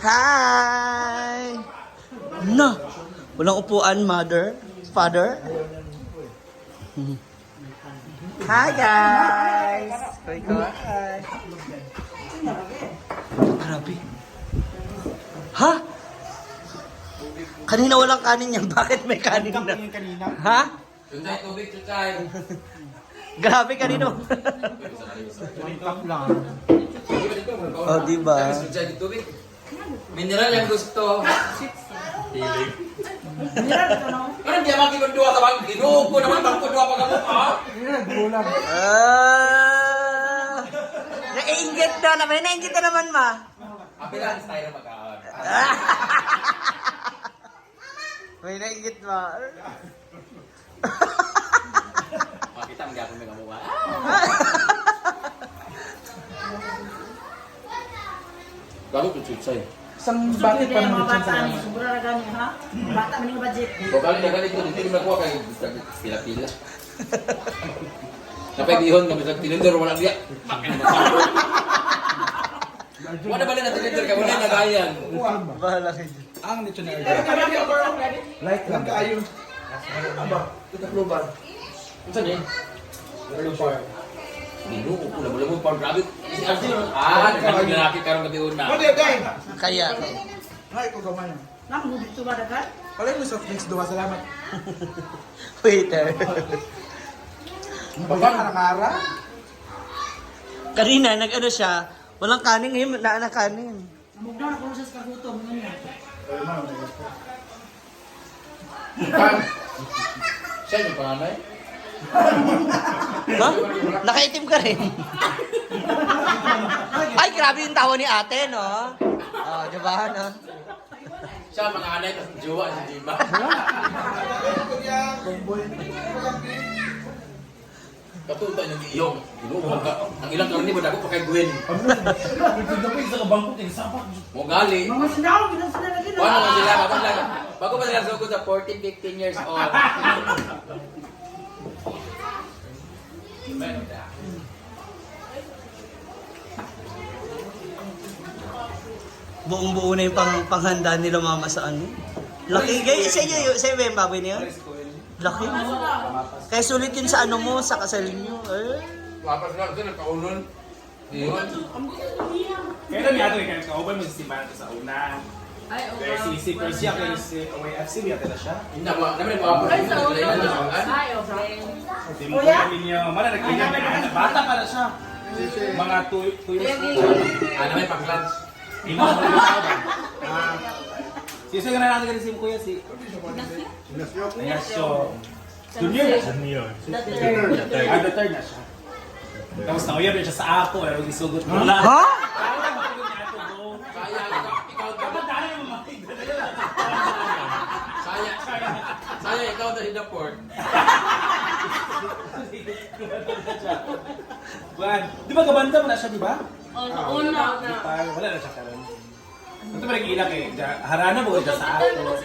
Hi! No! Walang upuan, mother, father. Hi, guys! Hi! Grabe. Ha? Kanina walang kanin yan. Bakit may kanin na? Ha? Chuchay, tubig, chuchay. Grabe kanino. Oh, diba? Chuchay, tubig. Mineral yang gusto. Hilig. Ano di amang kibundua ka bang ginuko naman bang kudua pa ka mo? Naiingit na naman. Naiingit na naman, ma. Apilan style magkaon. May naingit, ma. Makita mo gyapon may kamuha. Bago ko chuchay. Isang bakit pa naman dyan sa naman? Sobra na gani, ha? Bata maning budget. Bakal na ganito dito nakuha kay pila-pila. Napay bihon kami sa tinidor wala diya. Wala ba na tinidor ka wala nagayan. Bahala kayo. Ang nito na like lang kayo. Aba, kita global. Unsa ni? Binuo ko wala mo pa grabe. Si Arjun kan ginaki karon gabi una. Pwede dai. Kaya. Hay ko gamay. Nang dito ba dagat? Palay mo soft drinks duwa salamat. Waiter. Baka nakara. Kanina, nag-ano siya, walang kanin ngayon, na kanin. Namugdaw na kung sa kagutom. Ganyan. Siya yung panganay. Ha? Nakaitim ka rin. Ay, grabe yung tawa ni ate, no? Oh, di ba, no? Siya panganay tapos jowa si Jima. Katuta ng iyong. Ginuo ka. Ang ilang karni mo dako pa kay Gwen. Mo gali. Mga sindaw, ginasala na gina. Ano man sila bago pa sila sugod sa 14, 15 years old. Buong-buo na yung panghanda nila mama sa ano. Laki, guys. Sa iyo yung baboy niya? Laki mo. Kaya sulit yun sa ano mo, sa kasal niyo. Eh. Wapas na ito nagkaunon. Iyon. Kailan niya ito kaya kauban mo si Simbahan sa una. Ay, Kaya si Persia, kaya si OAFC, biyate na siya. Hindi mo naman mo ako Ay, sa na ulo. lang. Ay, okay. Hindi mo kaya ninyo, mana nagkanya na bata pa na siya. Mga 2 years old. Ano may pag-lunch? Ino mo na tao ba? Sisa nga na natin si Kuya si Ignacio. Junior na siya. The third na siya. Tapos na-uyab na siya sa ako, pero isugot ko lang. Ha? Saya ikaw Saya ikaw na hinaport. Di ba kabanda mo na siya, di ba? Oh, sa una. Wala na siya karon. Ito ba nag-iilak eh. Harana mo siya sa ako.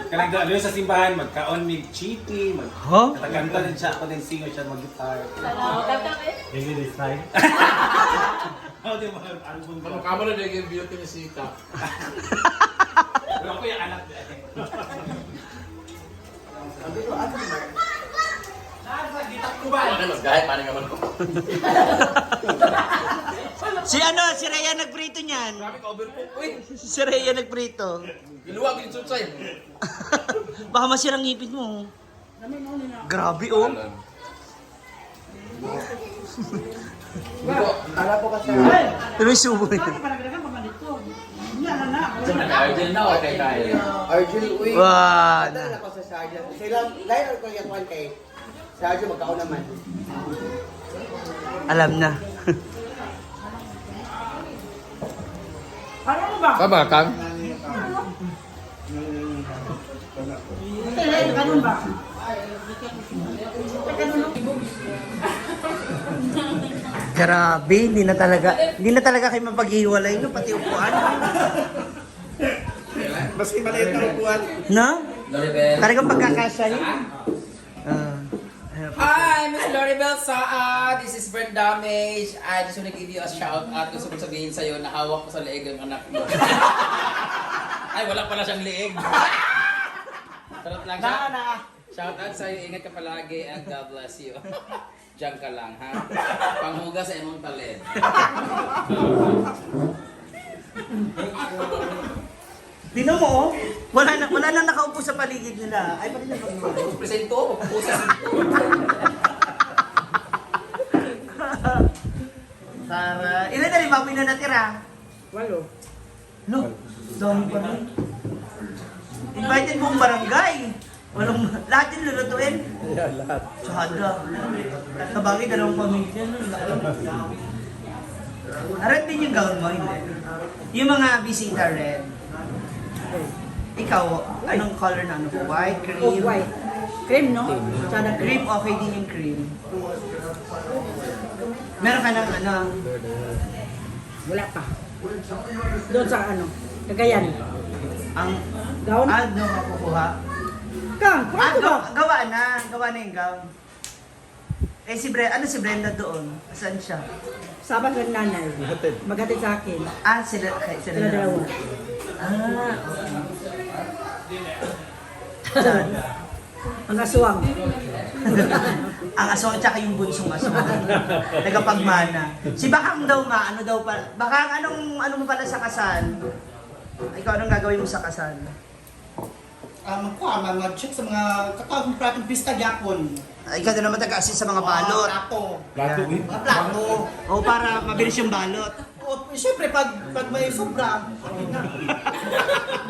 Kanang doon sa simbahan, magkaon mig chiti, Huh? magkakanta din siya, ako din singer siya, mag-guitar. Hindi this time. Ako din mga album ko. Ano kamo na yung beauty ni Sita? Pero ako yung anak niya. Ano mas gahit man naman ko. Si ano, si Rhea nagprito niyan. Grabe ka overcook. Uy, Si Rhea nagprito. giluwag din sutsay. Baka masirang ngipin mo. Grabe, oh. Kala ko kasi Pero yung subo niya. Bakit panagdagan pa man dito? Yan na. Argel na okay tayo. Arjun uy. Wow. Dala ko sa Sargent. Sila lain ko yung one kay Sargent magkaon naman. Alam na. Ano ba? Baba kang. Ay, ganun ba? Grabe, hindi na talaga kayo mapaghiwalay, no? Pati upuan. Maski maliit na upuan. Na? Dali, Ben. Talagang pagkakasya yun. Hi, Miss Loribel Saa. This is Brent Damage. I just want to give you a shout out. Gusto ko sabihin sa'yo na hawak ko sa leeg ng anak mo. Ay, wala pala siyang leeg. Charot lang siya. Shout out sa'yo. Ingat ka palagi and God bless you. Diyan ka lang, ha? Panghuga sa imong talent. Tingnan mo, oh. Wala na nakaupo sa paligid nila. Ay, pati na pag Presento. Pusa. Para, ilan na rin baboy na natira? 8. No, dami pa rin. Invited mo ang barangay. Lahat yung lulutuin. Yeah, lahat. Tsada. Sa bagay, dalawang pamilya. Red din yung gown mo, hindi? Yung mga bisita red. Ikaw, anong color na ano? White, cream? White. Cream, no? Tsada Cream, okay din yung cream. Meron ka ng ano? Wala pa. Doon sa ano, Cagayan. Ang Gown? ano makukuha? Kang, pwede ba? Gawa na yung gown. Eh si Brenda, ano si Brenda doon? Saan siya? Sabang ng nanay. Hatid. Maghatid sa akin. Ah, sila Sila dalawa. Ah, Ang aswang. ang aswang at saka yung bunsong aswang. Nagapagmana. Si Bakang daw ano daw pa? Bakang ano mo pala sa kasal? Ikaw anong gagawin mo sa kasal? Mag-check sa mga katawang prating pista gyapon. Ikaw na naman taga-assist sa mga balot. Plato. Plato, eh. Mga plato. O para mabilis yung balot. O, siyempre, pag may sobra,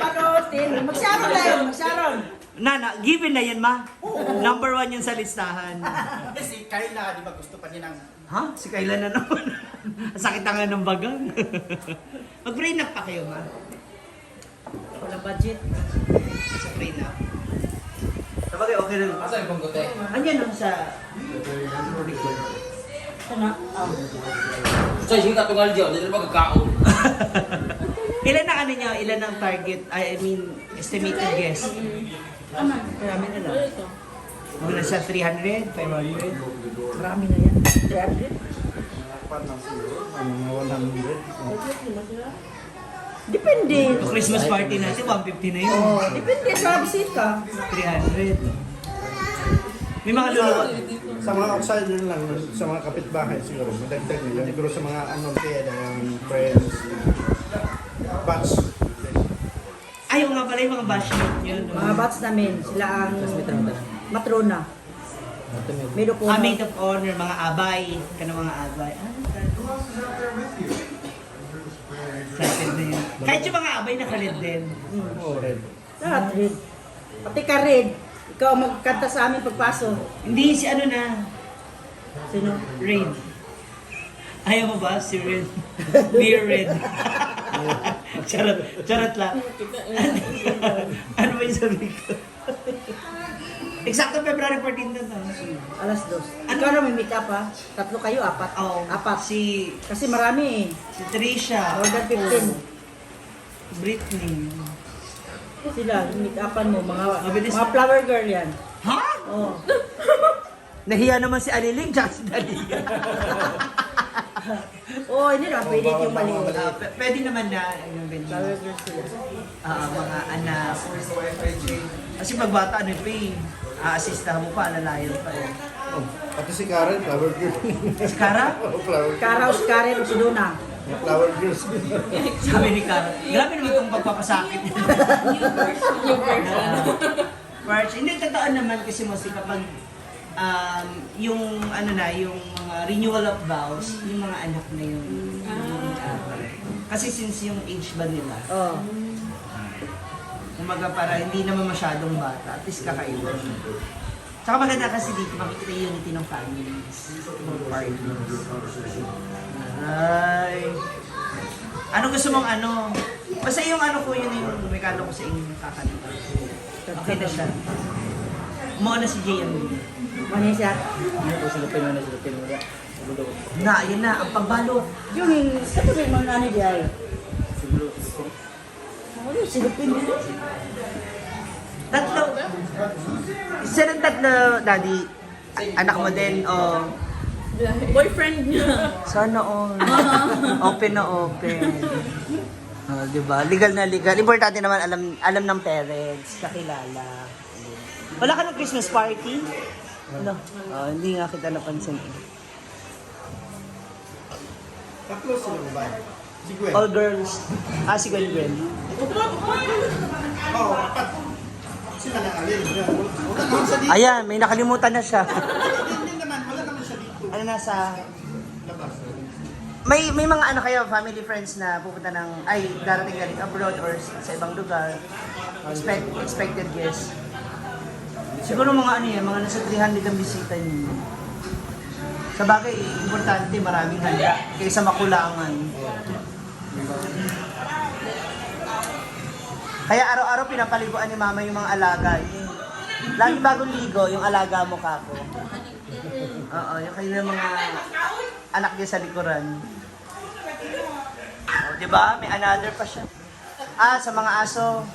Barotin. Magsaron na yun, magsaron. Nana, given na yan ma. Number 1 yan sa listahan. si Kayla, di ba gusto pa niya ng... Ha? Si Kayla na naman. Ang sakit na nga ng bagang. Mag-brain up pa kayo ma. Wala budget. Sa brain up. Sabagay, okay na. Asa yung panggote? Andiyan lang sa record. Sana. So, sige ka tungal dyan. Dito ba kakaon? Ilan ang ano nyo? Ilan ang target? I mean, estimated guess? Marami na lang. Mga nasa 300, 500? Marami na yan. 300? Mga 100. Depende. Yung Christmas party natin, 150 na yun. Oh, depende sa bisita. 300. May mga luluwa. Sa mga outsider lang, sa mga kapitbahay siguro, madagdag nila. Siguro sa mga friends, batch. Ayaw nga pala yung mga bashmate yun. Mga bats namin, sila ang matrona. Maid of honor. Maid of honor, mga abay. Kanang mga abay. Excited na yun. Kahit yung mga abay naka-red din. Oh, red. Lahat red. Pati ka red. Ikaw ang magkanta sa amin pagpasok. Hindi si ano na, Sino? Red. Ayaw mo ba si Red? Beer Red. charot lang. Ano ba yung sabi ko? Eksakto February 14 na to. Alas 2. Ikaw na may meet up ha? 3 kayo, 4. Oo. 4. Si Kasi marami eh. Trisha. More than 15. Britney. Sila, meet upan mo. Mabilis. Mga flower girl yan. Ha? Oh. Nahiya naman si Aliling, tsaka si Dalia. Oh, hindi na. Pwede yung maliit. Pwede naman na yung Flower ganyan. girl sila. Mga anak. Kasi pagbata, ano pa eh. Aasistahan mo pa, alalayan pa eh. Oh, pati si Karen, flower girl. Si Kara? Oh, flower girl. Karaos, Karen, o si Duna. Mga flower girls. Sabi ni Kara, grabe naman itong pagpapasakit. March, hindi totoo naman kasi mo kapag yung ano na, yung mga renewal of vows, yung mga anak na yun. Kasi since yung age ba nila, Oh. umaga para hindi naman masyadong bata, at least kakaiwan. Tsaka maganda kasi dito makikita yung unity ng families, ng partners. Ay. Ano gusto mong ano? Basta yung ano ko, yun yung regalo ko sa inyo kakanta. Okay na siya. Umuha na si JM. Mani siya. Na, yun na, ang pagbalot. Yung sabi mo yung mga nanay di ay. Ano, silupin din. Tatlo. Isa ng tatlo, Daddy. Anak mo din, oh. Boyfriend niya. Sana all. Open na open. Oh, di ba? Legal na legal. Importante naman alam ng parents, kakilala. Wala ka ng Christmas party? No. Oh, hindi nga kita napansin. Tatlo sila babae. Si Gwen. All girls. Si Gwen. Oo, apat. Sila na alin. Wala naman sa dito. Ayan, may nakalimutan na siya. Hindi naman, wala naman siya dito. Ano nasa... Labas. May mga ano kayo, family friends na pupunta ng... Ay, darating galing abroad or sa ibang lugar. Expected guests. Siguro mga ano yan, mga nasa 300 ang bisita niyo. Sa bagay, importante maraming handa kaysa makulangan. Kaya araw-araw pinapaliguan ni mama yung mga alaga niya. Lagi bagong ligo, yung alaga mo kako. Oo, yung kayo mga anak niya sa likuran. Oh, di ba? May another pa siya. Sa mga aso.